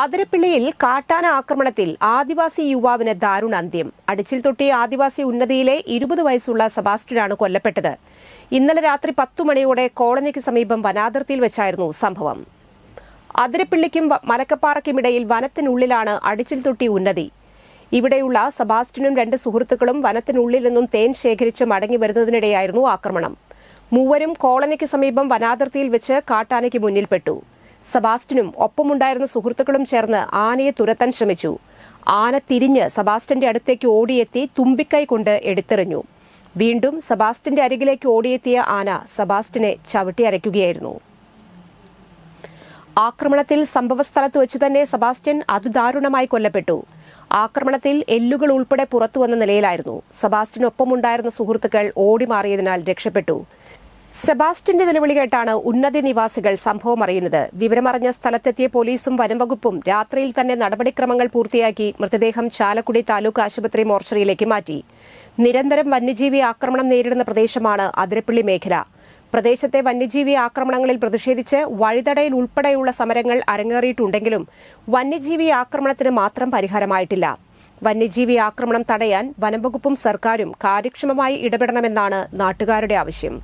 അതിരപ്പിള്ളിയിൽ കാട്ടാന ആക്രമണത്തിൽ ആദിവാസി യുവാവിന് ദാരുണാന്ത്യം. അടിച്ചിൽത്തൊട്ടി ആദിവാസി ഉന്നതിയിലെ 20 വയസ്സുള്ള സെബാസ്റ്റ്യനാണ് കൊല്ലപ്പെട്ടത്. ഇന്നലെ രാത്രി 10 മണിയോടെ കോളനിക്ക് സമീപം വനാതിർത്തിയിൽ വെച്ചായിരുന്നു സംഭവം. അതിരപ്പിള്ളിക്കും മലക്കപ്പാറയ്ക്കുമിടയിൽ വനത്തിനുള്ളിലാണ് അടിച്ചിൽത്തൊട്ടി ഉന്നതി. ഇവിടെയുള്ള സെബാസ്റ്റ്യനും 2 സുഹൃത്തുക്കളും വനത്തിനുള്ളിൽ നിന്നും തേൻ ശേഖരിച്ച് മടങ്ങി വരുന്നതിനിടെയായിരുന്നു ആക്രമണം. മൂവരും കോളനിക്ക് സമീപം വനാതിർത്തിയിൽ വെച്ച് കാട്ടാനയ്ക്ക് മുന്നിൽപ്പെട്ടു. സെബാസ്റ്റ്യനും ഒപ്പമുണ്ടായിരുന്ന സുഹൃത്തുക്കളും ചേർന്ന് ആനയെ തുരത്താൻ ശ്രമിച്ചു. ആന തിരിഞ്ഞ് സെബാസ്റ്റ്യന്റെ അടുത്തേക്ക് ഓടിയെത്തി തുമ്പിക്കൈ കൊണ്ട് എടുത്തെറിഞ്ഞു. വീണ്ടും സെബാസ്റ്റ്യന്റെ അരികിലേക്ക് ഓടിയെത്തിയ ആന സെബാസ്റ്റ്യനെ ചവിട്ടി അരയ്ക്കുകയായിരുന്നു. ആക്രമണത്തിൽ സംഭവസ്ഥലത്ത് വെച്ച് തന്നെ സെബാസ്റ്റ്യൻ അതിദാരുണമായി കൊല്ലപ്പെട്ടു. ആക്രമണത്തിൽ എല്ലുകൾ ഉൾപ്പെടെ പുറത്തുവന്ന നിലയിലായിരുന്നു. സെബാസ്റ്റ്യനൊപ്പമുണ്ടായിരുന്ന സുഹൃത്തുക്കൾ ഓടിമാറിയതിനാൽ രക്ഷപ്പെട്ടു. സെബാസ്റ്റ്യന്റെ നിലവിളി കേട്ടാണ് ഉന്നതി നിവാസികൾ സംഭവം അറിയുന്നത്. വിവരമറിഞ്ഞ സ്ഥലത്തെത്തിയ പോലീസും വനംവകുപ്പും രാത്രിയിൽ തന്നെ നടപടിക്രമങ്ങൾ പൂർത്തിയാക്കി മൃതദേഹം ചാലക്കുടി താലൂക്ക് ആശുപത്രി മോർച്ചറിയിലേക്ക് മാറ്റി. നിരന്തരം വന്യജീവി ആക്രമണം നേരിടുന്ന പ്രദേശമാണ് അതിരപ്പിള്ളി മേഖല. പ്രദേശത്തെ വന്യജീവി ആക്രമണങ്ങളിൽ പ്രതിഷേധിച്ച് വഴിതടയിൽ ഉൾപ്പെടെയുള്ള സമരങ്ങൾ അരങ്ങേറിയിട്ടുണ്ടെങ്കിലും വന്യജീവി ആക്രമണത്തിന് മാത്രം പരിഹാരമായിട്ടില്ല. വന്യജീവി ആക്രമണം തടയാൻ വനംവകുപ്പും സർക്കാരും കാര്യക്ഷമമായി ഇടപെടണമെന്നാണ് നാട്ടുകാരുടെ ആവശ്യം.